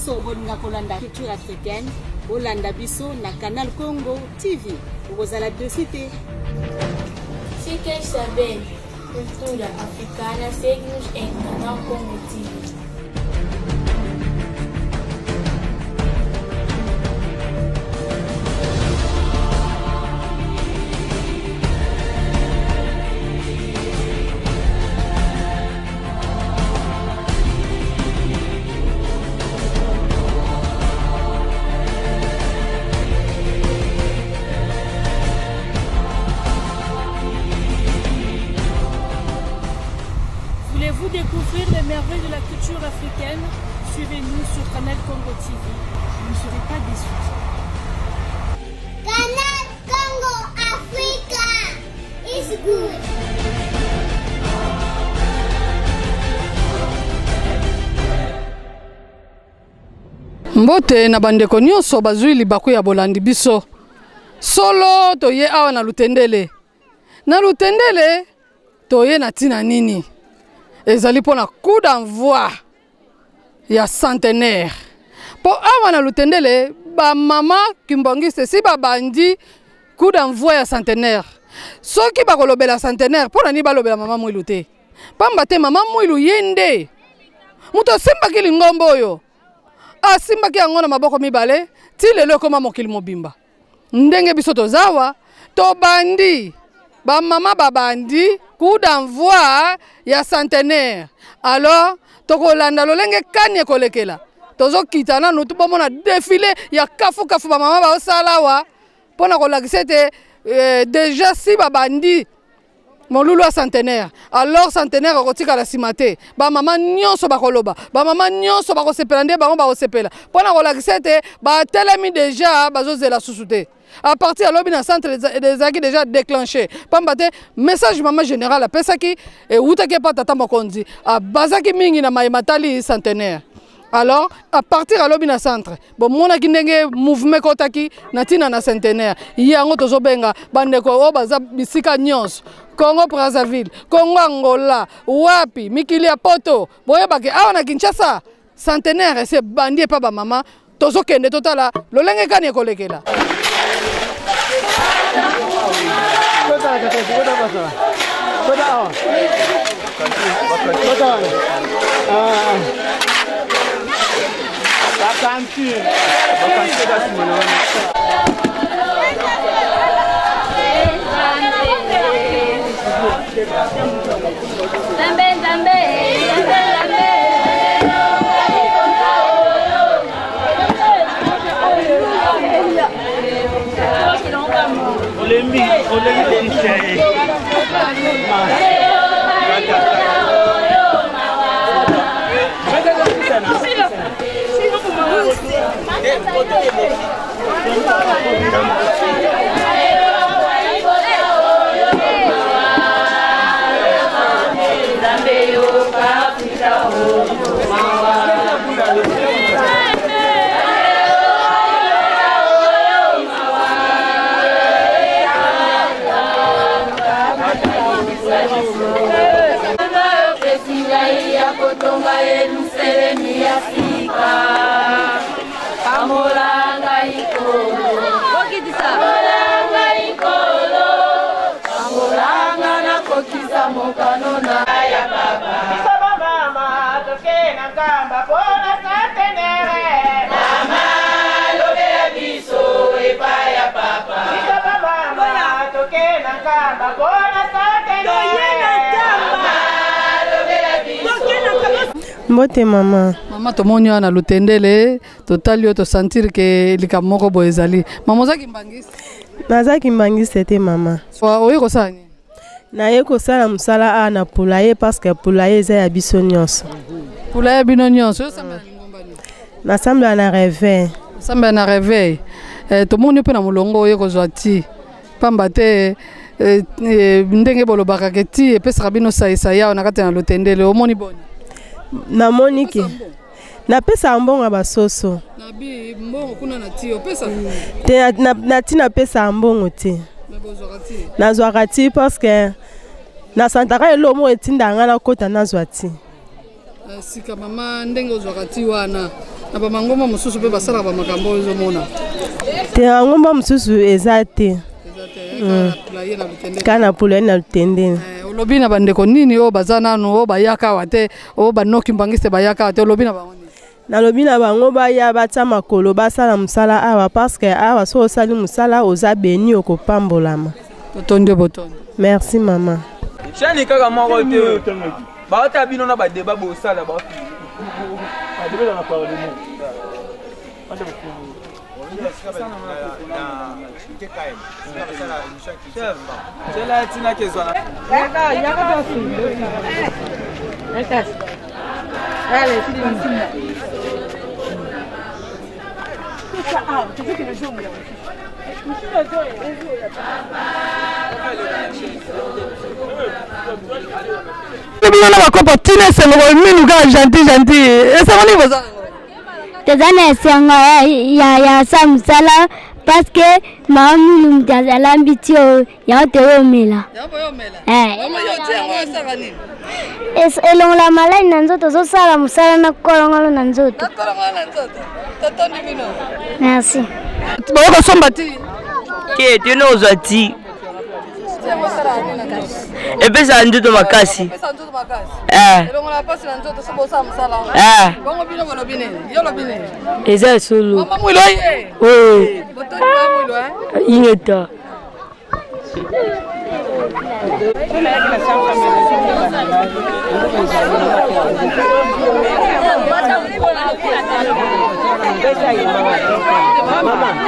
nyonso bolinga kolanda culture africaine olanda biso na Canal Congo TV okozala desite Se quer saber cultura africana, segue-nos em Canal Congo TV. Voulez-vous découvrir les merveilles de la culture africaine? Suivez-nous sur Canal Congo TV. Vous ne serez pas déçus. Canal Congo Africa is good. Mbote na bandeko nyonso bazwi libaku ya bolandi biso. Solo toye awa na Lutendele. Na Lutendele toye na tina nini? Ezali pona coup d'envoi ya centenaire. Po awa na Lutendele ba mama kimbongiste si ba bandi coup d'envoi ya centenaire. Soki ba kolobela centenaire pona ni ba lobela mama mwilu te. Pamba te mama mwilu yende. Muto simba kili ngombo oyo. Asimba ki yango na maboko mibale ti lelo koma mokili mobimba. Ndenge biso tozawa to bandi ba mama ba bandi coup d'envoi ya centenaire. Alors tokolanda lolenge kanye kolekela tozo kitana no tubomona défilé ya kafu ba mama ba osalawa pona kolakisa te déjà si ba bandi molulu a centenaire. Alors centenaire okotika la simate ba mama nyonso bakoloba ba mama nyonso bakosepela nde bango bakosepela pona kolakisa te ba telemi déjà bazozela susute. À partir de l'objet centre des acquis déjà déclenché. Pambate message maman général a pesaki et outake pas tata mokonzi a bazaki mingi na maimatali centenaire. Alors à partir de l'objet centre bon mona kindenge mouvement kotaki natina na centenaire yango tozobenga bandeko o baza bisika nyonso Congo Brazzaville Congo Angola wapi mikili ya poto boyebake awa na Kinshasa centenaire c'est bandie pa ba mama tozokende totala lolenge kani kolekela. Mbote mama. Mama tomoni na Lutendele totali to sentir que likamoko boezali. Mama zaki mbangisi. Nazaki mbangisi te mama. So oye ko sani. Na ye ko sala musala a na poulailler parce que poulailler za ya biso nyonso. Poulailler bino nyonso yo samba ngomba ni. Na samba na réveil. Samba na réveil. Tomoni pe na mulongo oye ko zwati. Pamba te ndenge bolobaka ke ti epesaka bino saisa yao na kati na Lutendele omoni boni. Na moniki na pesa mbongo basoso na bi mbongo kuna na ti opesa te na ti na pesa mbongo te na zwakati parce que na santaka elomo etinda nga na kota na zwati sika mama ndenge ozwakati wana Na ba mangomba mususu pe basala ba makambo ezomona. Te ngomba mususu ezate. Kana pula na lutende. Olobi na bandeko nini o bazana no bayaka wate o banoki mbangiste bayaka wate olobi na bango. Na lobi na bango baya bata makolo basala musala awa parce que awa so osali musala oza beni okopambolama. Totonde boton. Merci maman. Chani kaka moko te. Ba ta bino na ba débat bo sala ba. Ba débat na parole mo. ya samsala parce que mamu l'ambitio ya teomela elongo la malai na nzoto zo sala musala na kolongolo na nzoto. Merci. Boko sombati ke tino uzati epesa nzoto makasi elongo la pasi na nzoto so bosa musala bongo bino bono bine yolo bine eza solo mama mwilo ye botoni ba mwilo ingeta Mama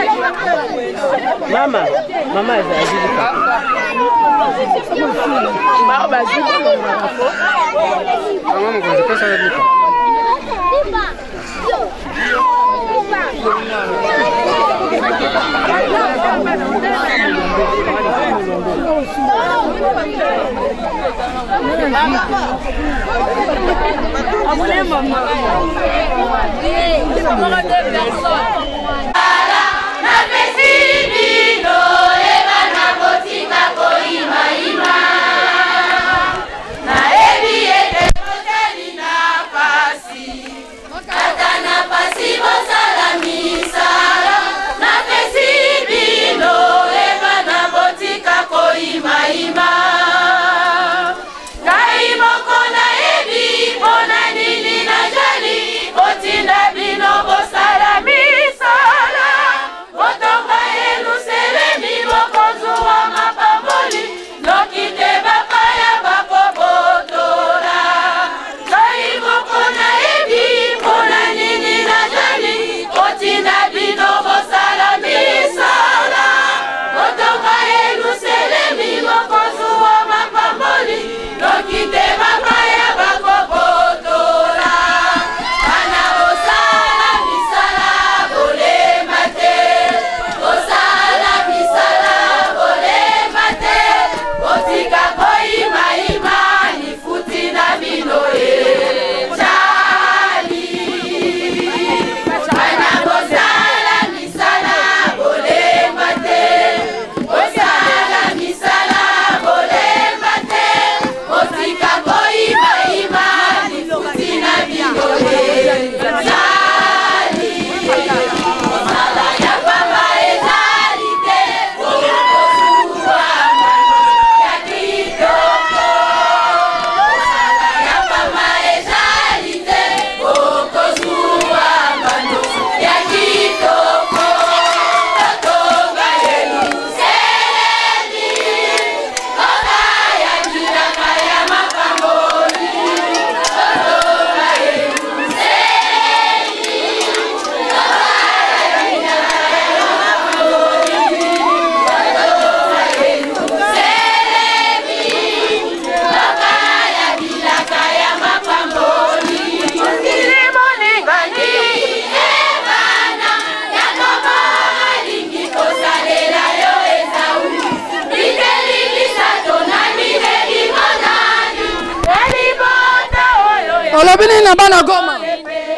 olobini na bana Goma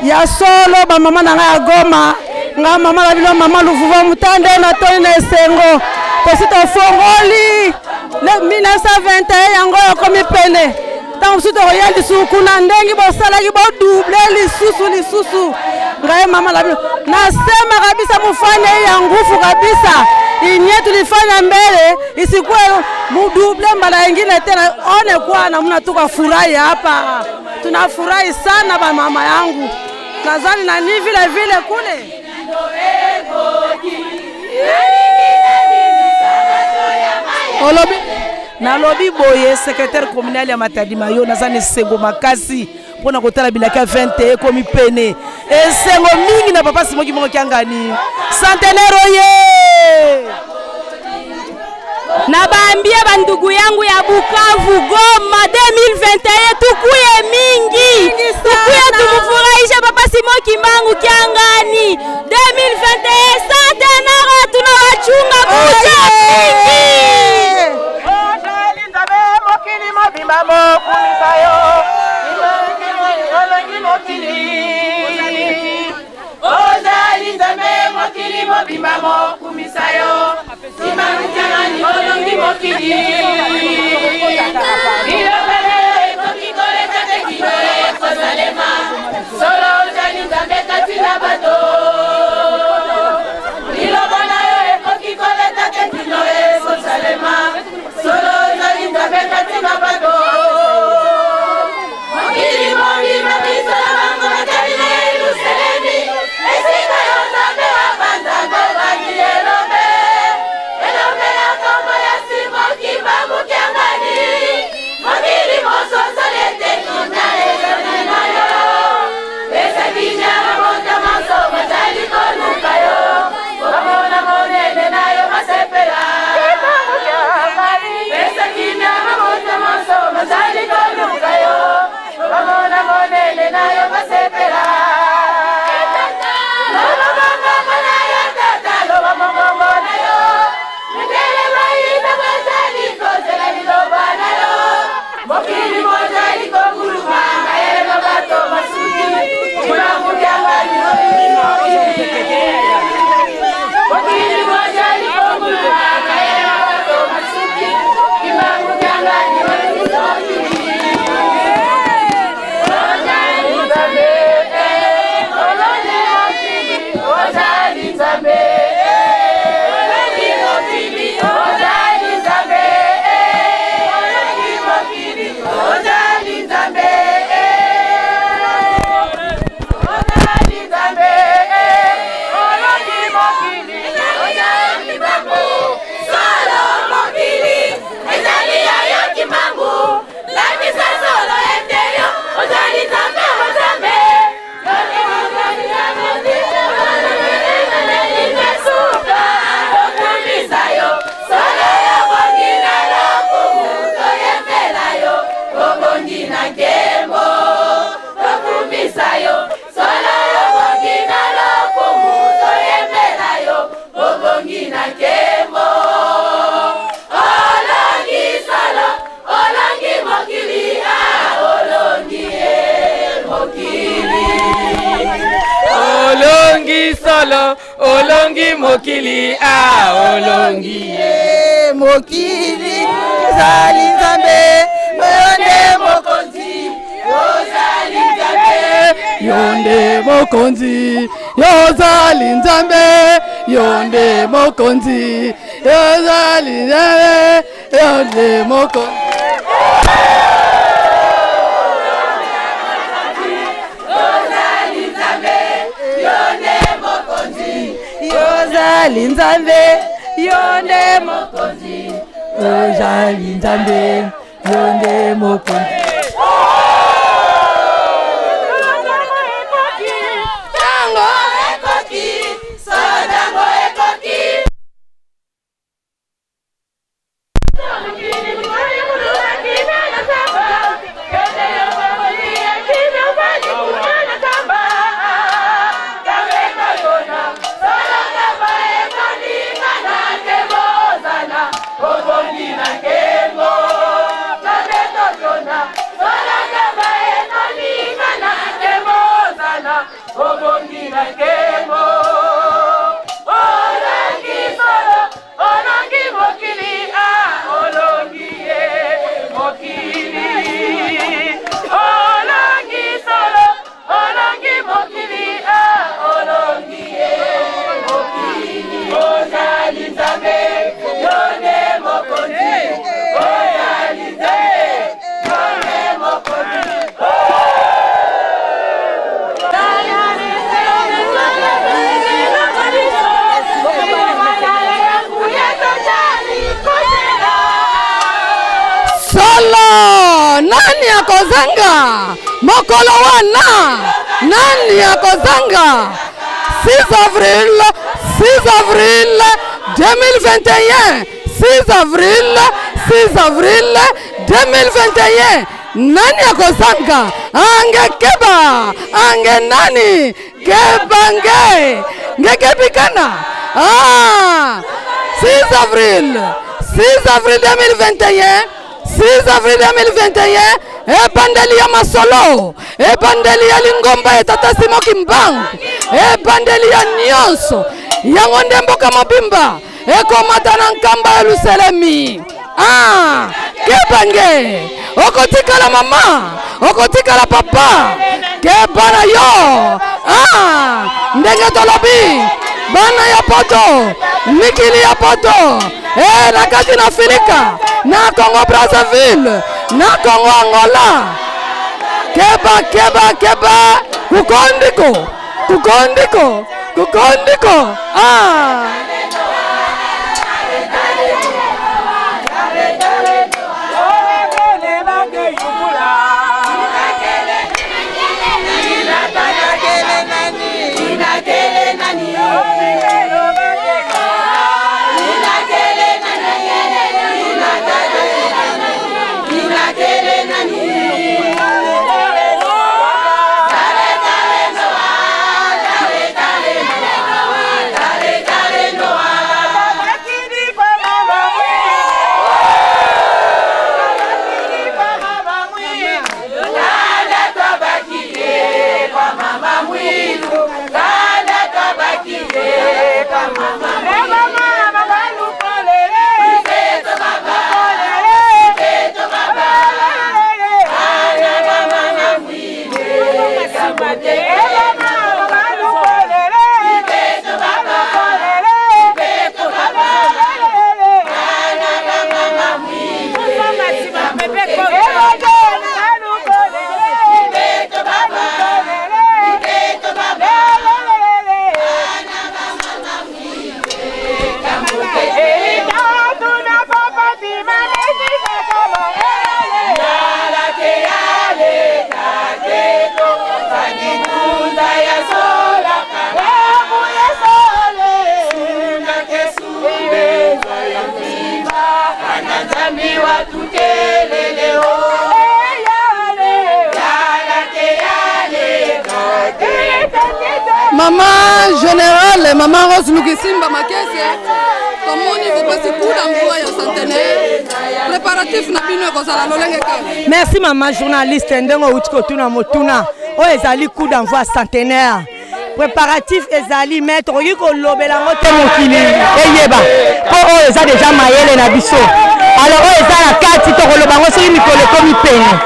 ya solo ba mama na nga Goma nga mama la bilo mama luvuva mutande na toni na esengo tosito fongoli le 1921 yango yakomi pene tango suto royal lisuku na ndengi bosala ki bo double lisusu ngaye mama labilo nasema kabisa mufanye ya nguvu kabisa inye tulifanya mbele isikuwe muduble mbala ingine tena one kwa namna tukafurahi hapa tunafurahi sana ba mama yangu nazani na ni vile vile kule olobi na lobi boye secrétaire communal ya Matadi Mayo nazani sengo makasi pona kotala bilaka 20 komi pene esengo mingi na papa Simoki moko kiangani centenaire ye na baambia bandugu yangu ya Bukavu Goma 2021 tukuye mingi tukuye tumufurahisha papa Simoki mangu kiangani 2021 centenaire tunawachunga kuja mingi Olongi mokili olongi mokili zali nzambe yonde mokonzi yozali nzambe yonde mokonzi yozali nzambe yonde mokonzi yozali nzambe yonde mokonzi Ozali nzambe yonde mokonzi ozali nzambe yonde mokonzi Tango ekoki sodango ekoki Kembo, solo nani akozanga mokolo wana nani akozanga 6 avril 2021 6 avril 2021 nani akozanga ange keba ange nani keba ngekebikana 6 avril 2021 6 avril 2021 ebandeli ya masolo ebandeli ya lingomba etata Simon Kimbangu ebandeli ya nyonso yango nde mboka mobimba ekomata na nkamba ya Luselemi kebange okotikala mama okotikala papa kebana yo ndenge tolobi bana ya poto mikili ya poto na kati na Afrika na Congo Brazzaville na Congo Angola keba kukondiko Maman générale, maman Rose Lukisimba Makese, comme on y va passer coup d'envoi à centenaire, préparatif n'a pas eu de. Merci maman journaliste, Ndengo Utskotuna Motuna, oh ezali coup d'envoi centenaire. Préparatif ezali maître Yiko Lobelango Temokili, Eyeba, oh eza déjà Mayele Nabiso. Alors oh eza la carte to Lobango c'est une Mikolo comme peine.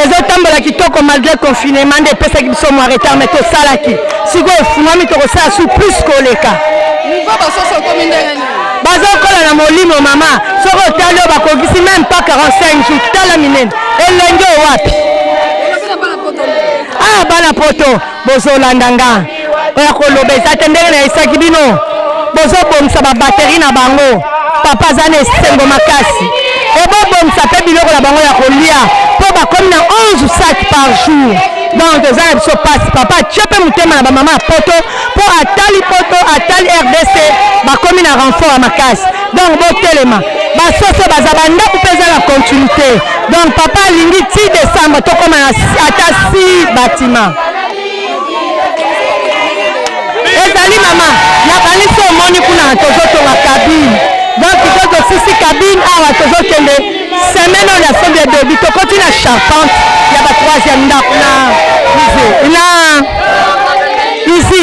Ezotambola kitoko malgré confinement de pesa kibiso mo arrêter mais to salaki siko efungami to kosala sous plus koleka nivo basoso komi ndenge bazo kola na molimo mama soko talo bakogisi même pas 45 jours tala minene elenge wapi bana poto bozo landanga oya koloba ezate ndenge na esaki bino bozo bomisa ba batterie na bango papa zane sengo makasi ebobomisa pe biloko na bango ya kolia po bakomi na 11 sacs par jour donc eza na biso pasi papa tie mpe motema na bamama ya poto po atali poto atali RDC bakomi na renfort ya makasi donc botelema basoso baza bandako mpe eza na continuité donc papa alingi ti décembre tokoma na ata 6 bâtiment ezali mama nakanisi omoni kuna tozotonga kabine donc toto sisi cabine awa tozokende semaine oyo ya sombe bebi tokoti na charpente ya ba 3e ndako na ici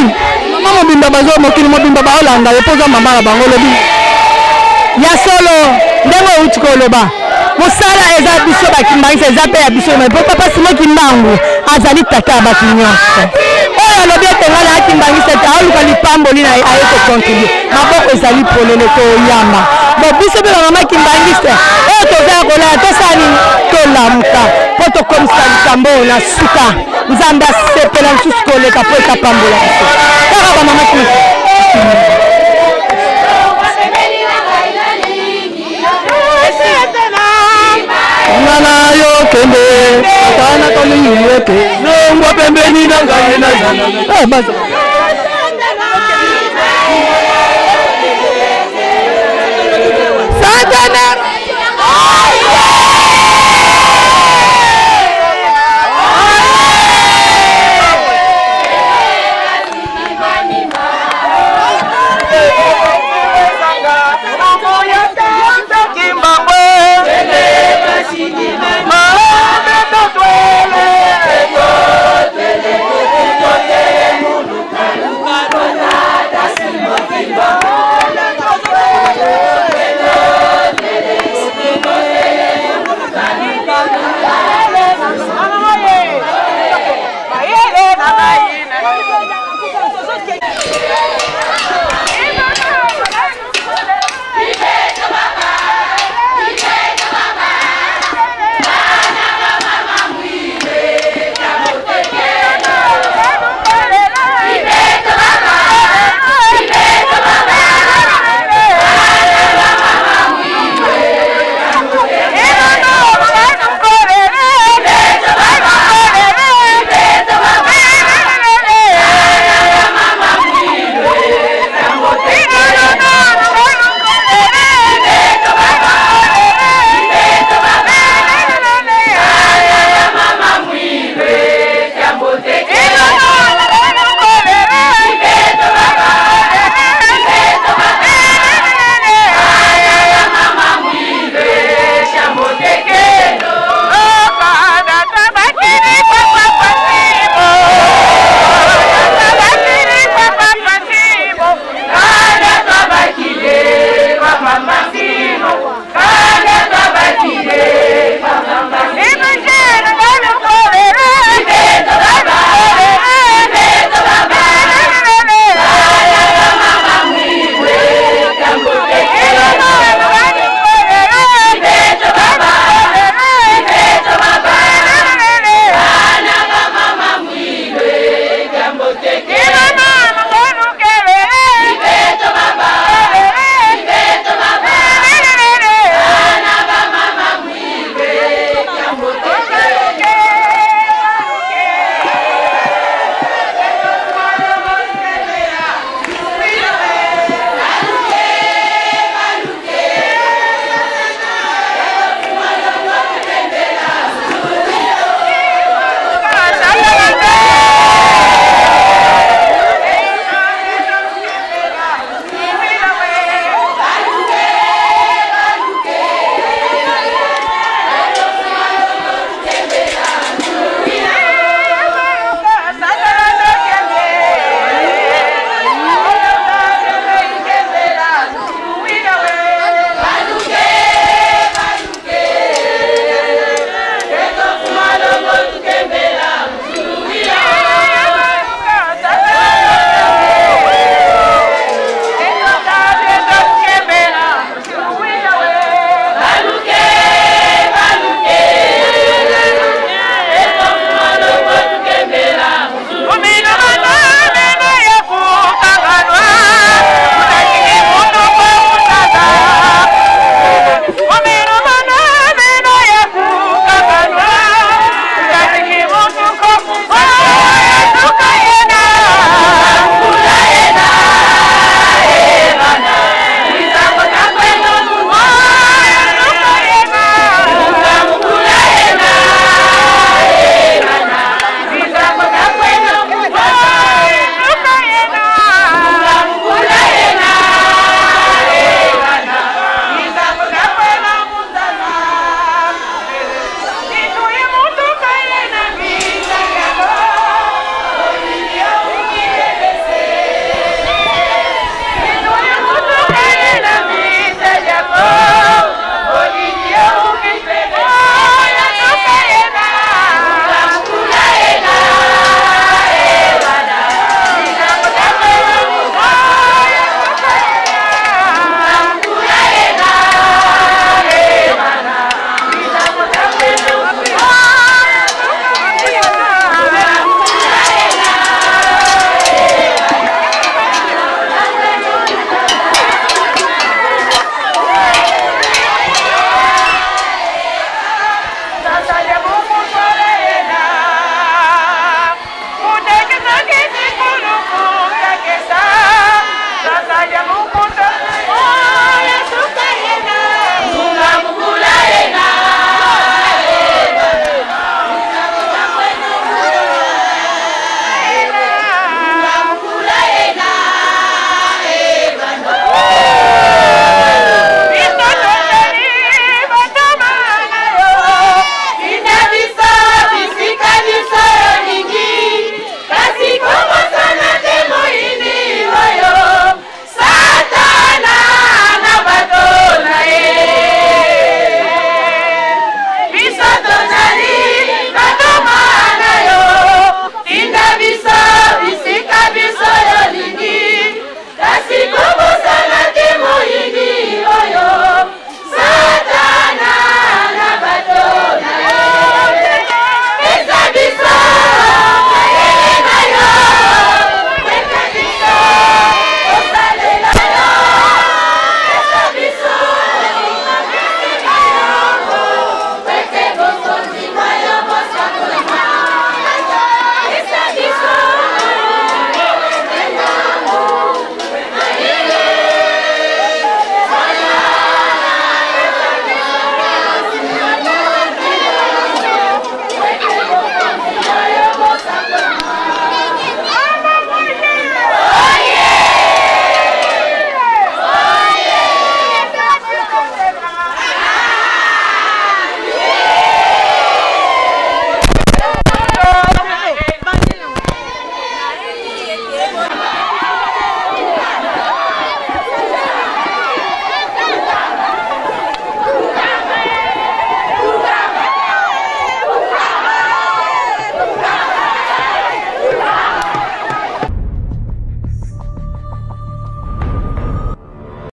mama mobimba bazo mokili mobimba baolanda epoza mama na bango lobi ya solo ndenge outi koloba mosala eza biso bakimbangisa eza mpe ya biso mai po papa Simon Kimbangu azali tata ya bato nyonso oyo alobi ete ngai na akimbangisa ete aoluka lipamboli na aye kocontribue maboko ezali polele toyamba bo biso mpe bamama kimbangisa oyo toza ya kolaya tosala nini tolamuka mpo tokomisa likambo na suka nzambe asepela lisusu koleka mpo ekapambola biso kaka bamama Nongwa pembeni na ngai na